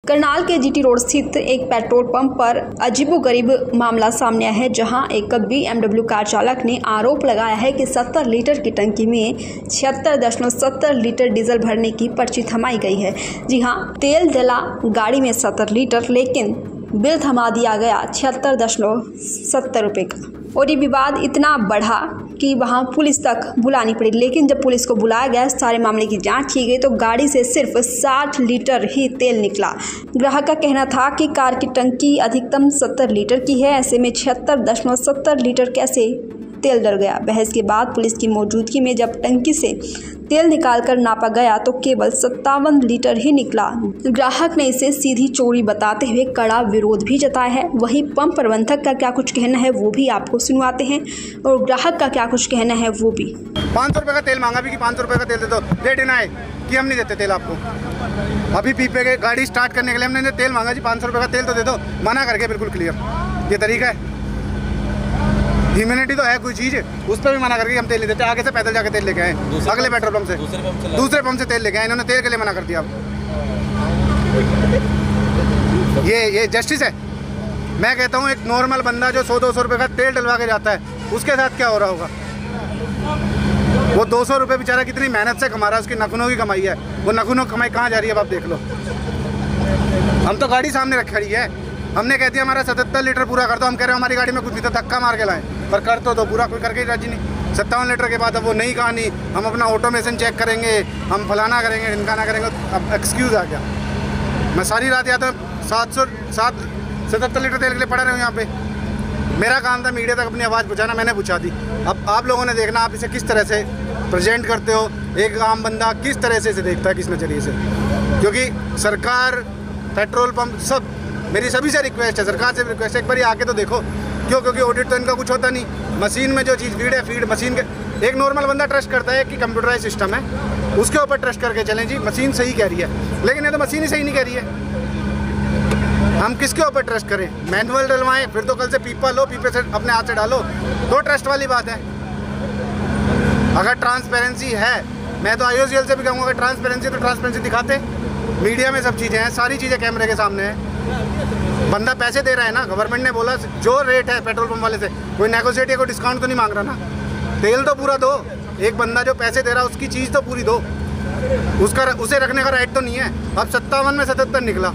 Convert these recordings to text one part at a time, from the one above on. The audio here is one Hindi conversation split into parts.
करनाल के जीटी रोड स्थित एक पेट्रोल पंप पर अजीबोगरीब मामला सामने आया है, जहां एक BMW कार चालक ने आरोप लगाया है कि 70 लीटर की टंकी में 76.70 लीटर डीजल भरने की पर्ची थमाई गई है। जी हां, तेल डला गाड़ी में 70 लीटर, लेकिन बिल थमा दिया गया 76.70 रुपये का। और ये विवाद इतना बढ़ा कि वहां पुलिस तक बुलानी पड़ी, लेकिन जब पुलिस को बुलाया गया, सारे मामले की जांच की गई तो गाड़ी से सिर्फ 60 लीटर ही तेल निकला। ग्राहक का कहना था कि कार की टंकी अधिकतम 70 लीटर की है, ऐसे में 76.70 लीटर कैसे तेल डल गया। बहस के बाद पुलिस की मौजूदगी में जब टंकी से तेल निकालकर नापा गया तो केवल 57 लीटर ही निकला। ग्राहक ने इसे सीधी चोरी बताते हुए कड़ा विरोध भी जताया है। वहीं पंप प्रबंधक का क्या कुछ कहना है वो भी आपको सुनवाते हैं, और ग्राहक का क्या कुछ कहना है वो भी। 500 रुपये का तेल मांगा भी कि 500 रुपये का तेल दे दो, दे डिनाई कि हम नहीं देते तेल आपको। अभी पीपे के गाड़ी स्टार्ट करने के लिए हमने तेल मांगा जी, 500 रुपये का तेल तो दे दो, मना करके बिल्कुल क्लियर। ये तरीका है, ह्यूमैनिटी तो है कोई चीज़, उस पर भी मना करके हम तेल नहीं देते। आगे से पैदल जाके तेल लेके आए, अगले पेट्रोल पंप से, दूसरे पंप से तेल लेके आए। इन्होंने तेल के लिए मना कर दिया। ये जस्टिस है? मैं कहता हूँ एक नॉर्मल बंदा जो 100-200 रुपये का तेल डलवा के जाता है, उसके साथ क्या हो रहा होगा। वो 200 रुपये बेचारा कितनी मेहनत से कमा रहा है, उसकी नखुनों की कमाई है। वो नखुनों की कमाई कहाँ जा रही है, अब आप देख लो। हम तो गाड़ी सामने रख खड़ी है, हमने कह दिया हमारा 77 लीटर पूरा कर दो। हम कह रहे हैं हमारी गाड़ी में कुछ भी तो धक्का मार के लाएं, पर कर तो दो पूरा, कोई करके ही राजी नहीं। 57 लीटर के बाद अब वो नई कहानी, हम अपना ऑटोमेशन चेक करेंगे, हम फलाना करेंगे, ढिमकाना करेंगे। अब एक्सक्यूज़ आ गया। मैं सारी रात या तो 77 लीटर तेल के लिए पड़ा रहा हूँ यहाँ पे। मेरा काम था मीडिया तक अपनी आवाज़ पहुँचाना, मैंने पहुँचा दी। अब आप लोगों ने देखना आप इसे किस तरह से प्रेजेंट करते हो। एक आम बंदा किस तरह से इसे देखता है, किस नज़रिए से। क्योंकि सरकार, पेट्रोल पंप, सब, मेरी सभी से रिक्वेस्ट है, सरकार से रिक्वेस्ट है, एक बार आके तो देखो। क्यों? क्योंकि ऑडिट तो इनका कुछ होता नहीं। मशीन में जो चीज़ फीड मशीन के, एक नॉर्मल बंदा ट्रस्ट करता है कि कंप्यूटराइज सिस्टम है, उसके ऊपर ट्रस्ट करके चलें जी, मशीन सही कह रही है। लेकिन ये तो मशीन ही सही नहीं कह रही है। हम किसके ऊपर ट्रस्ट करें? मैनुअल डलवाएं, फिर तो कल से पीपा लो, पीपे से अपने हाथ से डालो, तो ट्रस्ट वाली बात है। अगर ट्रांसपेरेंसी है, मैं तो IOCL से भी कहूँगा अगर ट्रांसपेरेंसी तो ट्रांसपेरेंसी दिखाते। मीडिया में सब चीज़ें हैं, सारी चीज़ें कैमरे के सामने हैं। बंदा पैसे दे रहा है ना, गवर्नमेंट ने बोला जो रेट है पेट्रोल पंप वाले से, कोई नेगोशिएट या कोई डिस्काउंट तो नहीं मांग रहा ना। तेल तो पूरा दो। एक बंदा जो पैसे दे रहा है उसकी चीज़ तो पूरी दो, उसे रखने का राइट तो नहीं है। अब 57 में 77 निकला।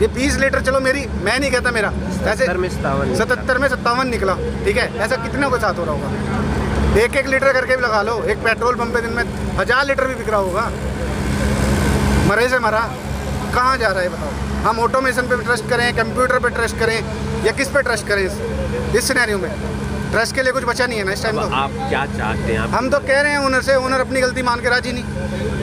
ये 20 लीटर, चलो मैं नहीं कहता मेरा, ऐसे 77 में 57 निकला, ठीक है। ऐसा कितने के साथ हो रहा होगा? 1-1 लीटर करके भी लगा लो। एक पेट्रोल पंप पे दिन में 1000 लीटर भी बिक रहा होगा। मरे से मरा कहाँ जा रहा है बताओ। हम ऑटोमेशन पे ट्रस्ट करें, कंप्यूटर पे ट्रस्ट करें, या किस पे ट्रस्ट करें? इस सिनेरियो में ट्रस्ट के लिए कुछ बचा नहीं है ना इस टाइम। तो आप क्या चाहते हैं? हम तो कह रहे हैं ओनर से, ओनर अपनी गलती मान के राजी नहीं।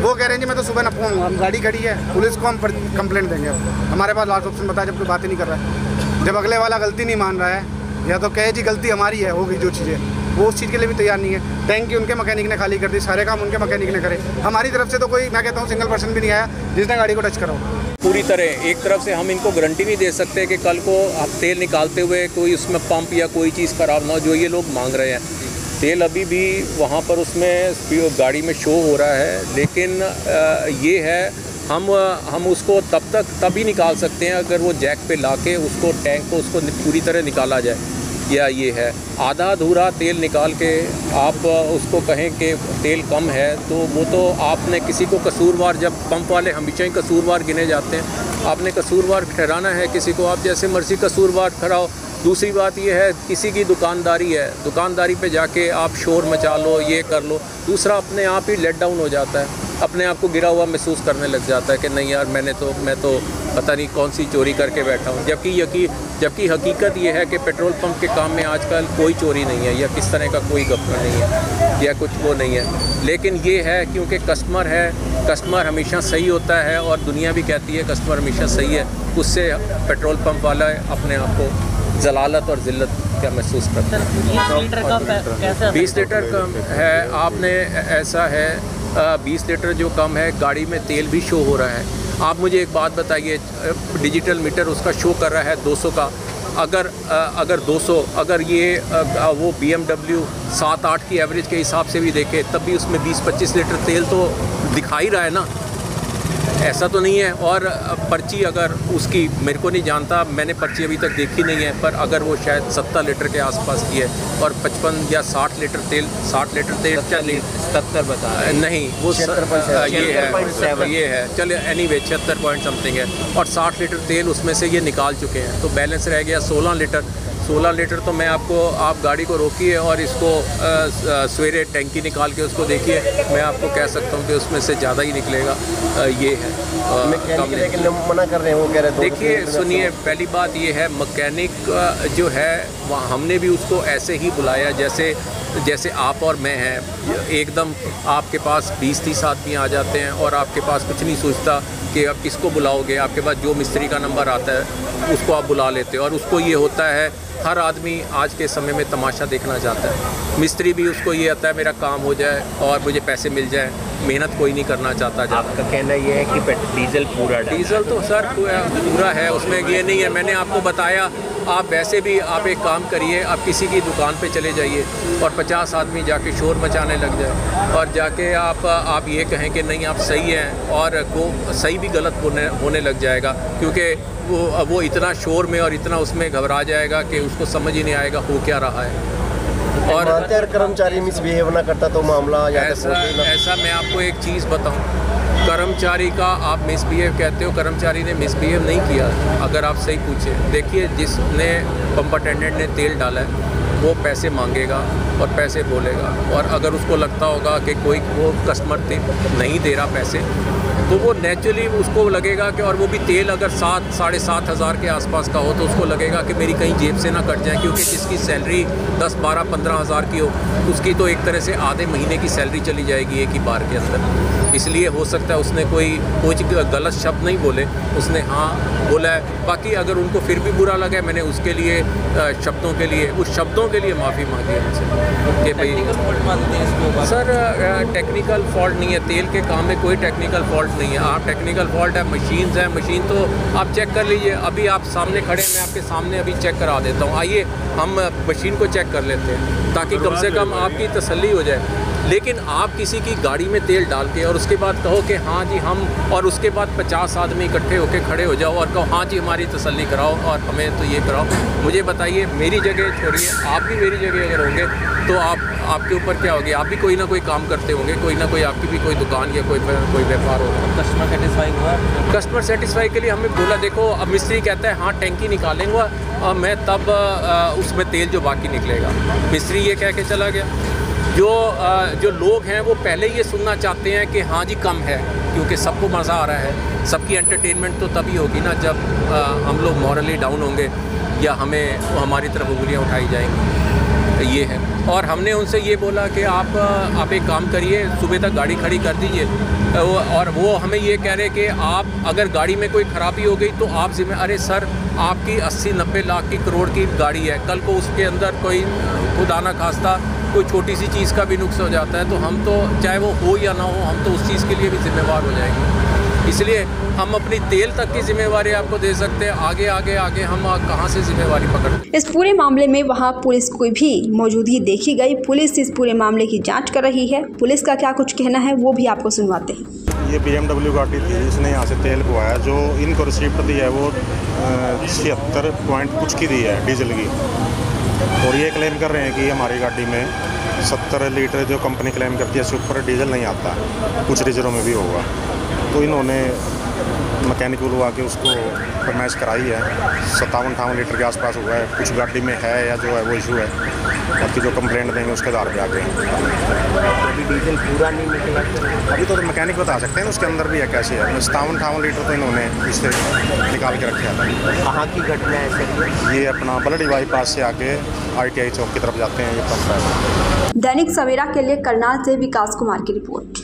वो कह रहे हैं जी मैं तो सुबह न पहुँचूँगा, हम गाड़ी खड़ी है, पुलिस को हम कंप्लेंट देंगे। हमारे पास लास्ट ऑप्शन बताया, जब कोई बात ही नहीं कर रहा है। जब अगले वाला गलती नहीं मान रहा है, या तो कहे जी गलती हमारी है, होगी जो चीज़ें, वो उस चीज़ के लिए भी तैयार नहीं है। टैंकी उनके मैकेनिक ने खाली कर दी, सारे काम उनके मैकेनिक ने करे। हमारी तरफ से तो कोई, मैं कहता हूँ, सिंगल पर्सन भी नहीं आया जिसने गाड़ी को टच करा हो। पूरी तरह एक तरफ से हम इनको गारंटी नहीं दे सकते कि कल को आप तेल निकालते हुए कोई उसमें पंप या कोई चीज़ ख़राब ना हो, जो ये लोग मांग रहे हैं। तेल अभी भी वहाँ पर उसमें गाड़ी में शो हो रहा है, लेकिन ये है हम उसको तभी निकाल सकते हैं अगर वो जैक पे लाके उसको टैंक को उसको पूरी तरह निकाला जाए। या ये है आधा अधूरा तेल निकाल के आप उसको कहें कि तेल कम है, तो वो तो आपने किसी को कसूरवार, जब पंप वाले हमेशा ही कसूरवार गिने जाते हैं, आपने कसूरवार ठहराना है किसी को, आप जैसे मर्जी कसूरवार ठहराओ। दूसरी बात ये है, किसी की दुकानदारी है, दुकानदारी पे जाके आप शोर मचा लो, ये कर लो। दूसरा, अपने आप ही लेट डाउन हो जाता है, अपने आप को गिरा हुआ महसूस करने लग जाता है कि नहीं यार मैं तो पता नहीं कौन सी चोरी करके बैठा हूँ। जबकि हकीकत ये है कि पेट्रोल पंप के काम में आजकल कोई चोरी नहीं है, या किस तरह का कोई गफना नहीं है, या कुछ वो नहीं है। लेकिन ये है क्योंकि कस्टमर है, कस्टमर हमेशा सही होता है, और दुनिया भी कहती है कस्टमर हमेशा सही है। उससे पेट्रोल पंप वाला अपने आप को जलालत और ज़िल्लत क्या महसूस करता है। 20 लीटर का है, आपने ऐसा है 20 लीटर जो कम है, गाड़ी में तेल भी शो हो रहा है। आप मुझे एक बात बताइए, डिजिटल मीटर उसका शो कर रहा है 200 का, अगर 200, अगर ये वो BMW 7-8 की एवरेज के हिसाब से भी देखे, तब भी उसमें 20-25 लीटर तेल तो दिखा ही रहा है ना। ऐसा तो नहीं है। और पर्ची अगर उसकी मेरे को नहीं जानता, मैंने पर्ची अभी तक देखी नहीं है, पर अगर वो शायद 70 लीटर के आसपास की है और 55 या 60 लीटर तेल 70 बता नहीं वो ये है चलिए एनीवे 76 पॉइंट समथिंग है और 60 लीटर तेल उसमें से ये निकाल चुके हैं। तो बैलेंस रह गया 16 लीटर। तो मैं आपको, आप गाड़ी को रोकिए और इसको सवेरे टैंकी निकाल के उसको देखिए, मैं आपको कह सकता हूँ कि उसमें से ज़्यादा ही निकलेगा। ये है मना कर रहे हैं, वो कह रहे हैं। देखिए सुनिए, पहली बात ये है मैकेनिक जो है वहाँ हमने भी उसको ऐसे ही बुलाया जैसे आप और मैं हैं। एकदम आपके पास 20-30 आदमी आ जाते हैं और आपके पास कुछ नहीं सोचता कि आप किसको बुलाओगे, आपके पास जो मिस्त्री का नंबर आता है उसको आप बुला लेते हो। और उसको ये होता है, हर आदमी आज के समय में तमाशा देखना चाहता है। मिस्त्री भी उसको ये आता है मेरा काम हो जाए और मुझे पैसे मिल जाए, मेहनत कोई नहीं करना चाहता। आपका कहना ये है कि डीजल पूरा डीजल तो सर पूरा है, उसमें ये नहीं है। मैंने आपको बताया, आप वैसे भी आप एक काम करिए, आप किसी की दुकान पे चले जाइए और 50 आदमी जाके शोर मचाने लग जाए और जाके आप ये कहें कि नहीं आप सही हैं, और वो सही भी गलत होने लग जाएगा, क्योंकि वो इतना शोर में और इतना उसमें घबरा जाएगा कि उसको समझ ही नहीं आएगा हो क्या रहा है। और कर्मचारी मिसबिहेव ना करता तो मामला ऐसा मैं आपको एक चीज़ बताऊं, कर्मचारी का आप मिसबिहेव कहते हो, कर्मचारी ने मिसबिहेव नहीं किया। अगर आप सही पूछे, देखिए जिसने पंप अटेंडेंट ने तेल डाला है वो पैसे मांगेगा और पैसे बोलेगा, और अगर उसको लगता होगा कि कोई वो कस्टमर नहीं दे रहा पैसे, तो वो नेचुरली उसको लगेगा कि, और वो भी तेल अगर 7-7.5 हज़ार के आसपास का हो तो उसको लगेगा कि मेरी कहीं जेब से ना कट जाए, क्योंकि जिसकी सैलरी 10-12-15 हज़ार की हो उसकी तो एक तरह से आधे महीने की सैलरी चली जाएगी एक ही बार के अंदर। इसलिए हो सकता है उसने कोई गलत शब्द नहीं बोले, उसने हाँ बोला है। बाकी अगर उनको फिर भी बुरा लगा, मैंने उसके लिए शब्दों के लिए, उस शब्दों के लिए माफ़ी मांगी है उनसे कि भाई सर टेक्निकल फॉल्ट नहीं है, तेल के काम में कोई टेक्निकल फॉल्ट नहीं है। आप टेक्निकल फॉल्ट है मशीन्स हैं, मशीन तो आप चेक कर लीजिए। अभी आप सामने खड़े, मैं आपके सामने अभी चेक करा देता हूँ। आइए हम मशीन को चेक कर लेते हैं ताकि कम से कम आपकी तसल्ली हो जाए। लेकिन आप किसी की गाड़ी में तेल डाल के और उसके बाद कहो कि हाँ जी हम, और उसके बाद 50 आदमी इकट्ठे होकर खड़े हो जाओ और कहो हाँ जी हमारी तसल्ली कराओ और हमें तो ये कराओ। मुझे बताइए, मेरी जगह छोड़िए, आप भी मेरी जगह अगर होंगे तो आपके ऊपर क्या होगी? आप भी कोई ना कोई काम करते होंगे, कोई ना कोई आपकी भी कोई दुकान या कोई व्यापार होगा। कस्टमर सेटिस्फाई हुआ? कस्टमर सेटिस्फाई के लिए हमें बोला, देखो अब मिस्त्री कहता है हाँ टैंकी निकालेंगे और मैं तब उसमें तेल जो बाकी निकलेगा। मिस्त्री ये कह के चला गया। जो लोग हैं वो पहले ये सुनना चाहते हैं कि हाँ जी कम है, क्योंकि सबको मज़ा आ रहा है। सबकी एंटरटेनमेंट तो तभी होगी ना जब हम लोग मॉरली डाउन होंगे या हमारी तरफ उंगलियाँ उठाई जाएंगी। ये है। और हमने उनसे ये बोला कि आप एक काम करिए, सुबह तक गाड़ी खड़ी कर दीजिए, और वो हमें ये कह रहे कि आप अगर गाड़ी में कोई ख़राबी हो गई तो आप अरे सर आपकी 80-90 लाख की करोड़ की गाड़ी है, कल को उसके अंदर कोई खुदा ना खास्ता कोई छोटी सी चीज़ का भी नुक्स हो जाता है तो हम तो, चाहे वो हो या ना हो, हम तो उस चीज़ के लिए भी जिम्मेवार हो जाएंगे। इसलिए हम अपनी तेल तक की जिम्मेवारी आपको दे सकते हैं, आगे हम कहाँ से जिम्मेवारी पकड़ते। इस पूरे मामले में वहाँ पुलिस की भी मौजूदगी देखी गई। पुलिस इस पूरे मामले की जांच कर रही है। पुलिस का क्या कुछ कहना है वो भी आपको सुनवाते हैं। ये BMW गाड़ी थी, इसने यहाँ से तेल पुआया, जो इनको रिसिप्ट दी है वो 76 पॉइंट कुछ की दी है डीजल की, और ये क्लेम कर रहे हैं कि हमारी गाड़ी में 70 लीटर जो कंपनी क्लेम करती है उसके ऊपर डीजल नहीं आता, कुछ रिजर्व में भी होगा। तो इन्होंने मैकेनिक बुलवा के उसको फरमाइश कराई है। 57-58 लीटर के आसपास हुआ है, कुछ गाड़ी में है या जो है वो इशू है, बाकी जो कंप्लेंट देंगे उसके आधार पे आगे। अभी डीजल पूरा नहीं निकला, अभी तो मैकेनिक बता सकते हैं उसके अंदर भी है कैसे है। 57-58 लीटर तो इन्होंने इससे निकाल के रखे था। कहाँ की घटना है सर? ये अपना बलडी बाईपास से आके ITI चौक की तरफ जाते हैं, ये पंप है। दैनिक सवेरा के लिए करनाल से विकास कुमार की रिपोर्ट।